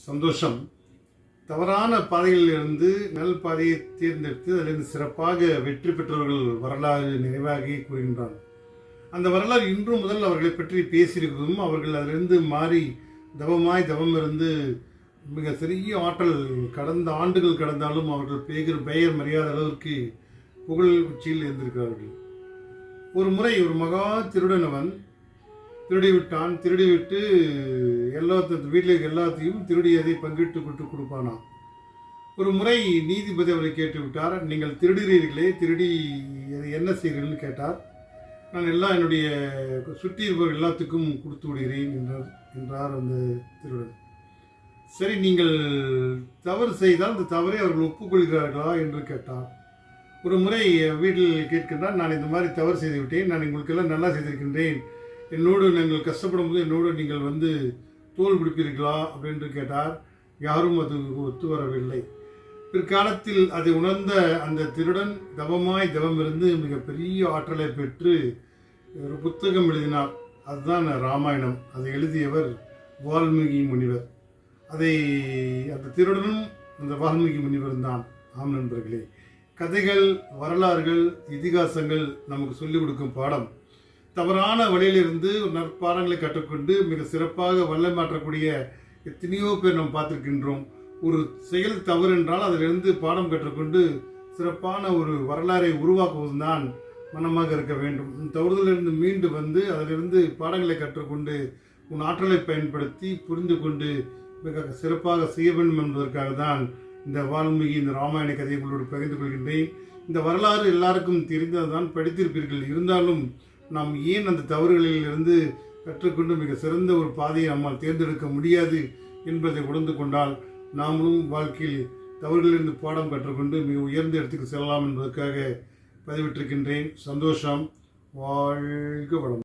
சந்தோஷம். தவறான பாதைகளிலிருந்து நல் பாதையை தேர்ந்தெடுத்து அதிலிருந்து சிறப்பாக வெற்றி பெற்றவர்கள் வரலாறு நினைவாகி கூறுகின்றான். அந்த வரலாறு இன்றும் முதல் அவர்களை பற்றி பேசியிருக்கிறதும், அவர்கள் அதிலிருந்து மாறி தவம் இருந்து மிக சிறிய ஆற்றல் கடந்த ஆண்டுகள் கடந்தாலும் அவர்கள் பெயர் மரியாத அளவிற்கு புகழ் உச்சியில் இருந்திருக்கிறார்கள். ஒரு முறை ஒரு மகா திருடனவன் திருடிவிட்டு வீட்டில் எல்லாத்தையும் திருடியதை பங்கிட்டு கொடுப்பானாம். ஒரு முறை நீதிபதி அவரை கேட்டுவிட்டார், நீங்கள் திருடுகிறீர்களே, திருடி என்ன செய்கிறீர்கள்னு கேட்டார். நான் எல்லாம் என்னுடைய சுற்றி இருப்பவர் எல்லாத்துக்கும் கொடுத்து விடுகிறேன் என்றார் அந்த திருடன். சரி, நீங்கள் தவறு செய்தால் அந்த தவறை அவர்கள் ஒப்புக்கொள்கிறார்களா என்று கேட்டார். ஒரு முறை வீட்டில் கேட்கின்றார், நான் இந்த மாதிரி தவறு செய்து விட்டேன், நான் உங்களுக்கெல்லாம் நல்லா செய்திருக்கின்றேன், என்னோடு நீங்கள் கஷ்டப்படும் போது என்னோடு நீங்கள் தோல் பிடிப்பீர்களா அப்படின்னு கேட்டார். யாரும் அது ஒத்து வரவில்லை. பிற்காலத்தில் அதை உணர்ந்த அந்த திருடன் தவம் இருந்து மிகப்பெரிய ஆற்றலை பெற்று ஒரு புத்தகம் எழுதினார். அதுதான் ராமாயணம். அதை எழுதியவர் வால்மீகி முனிவர். அந்த திருடனும் அந்த வால்மீகி முனிவரும் தான். ஆம் நண்பர்களே, கதைகள், வரலாறுகள், இதிகாசங்கள் நமக்கு சொல்லிக் கொடுக்கும் பாடம். தவறான வழியிலிருந்து நற்பாடங்களை கற்றுக்கொண்டு மிக சிறப்பாக வல்லம் மாற்றக்கூடிய எத்தனையோ பேர் நாம் பார்த்திருக்கின்றோம். ஒரு செயல் தவறு என்றால் அதிலிருந்து பாடம் கற்றுக்கொண்டு சிறப்பான ஒரு வரலாறை உருவாக்குவதுதான் மனமாக இருக்க வேண்டும். தவறுதலிருந்து மீண்டு அதிலிருந்து பாடங்களை கற்றுக்கொண்டு உன் ஆற்றலை பயன்படுத்தி புரிந்து கொண்டு மிக சிறப்பாக செய்ய வேண்டும் என்பதற்காக தான் இந்த வால்மீகி இந்த ராமாயண கதையை உங்களோடு பகிர்ந்து கொள்கின்றேன். இந்த வரலாறு எல்லாருக்கும் தெரிந்ததுதான், படித்திருப்பீர்கள். இருந்தாலும் நாம் ஏன் அந்த தவறுகளில் இருந்து கற்றுக்கொண்டு மிக சிறந்த ஒரு பாதையை நம்மால் தேர்ந்தெடுக்க முடியாது என்பதை உணர்ந்து கொண்டால் நாமளும் வாழ்க்கையில் தவறுகளிலிருந்து பாடம் கற்றுக்கொண்டு மிக உயர்ந்த இடத்துக்கு செல்லலாம் என்பதற்காக பதிவிட்டிருக்கின்றேன். சந்தோஷம். வாழ்க வளம்.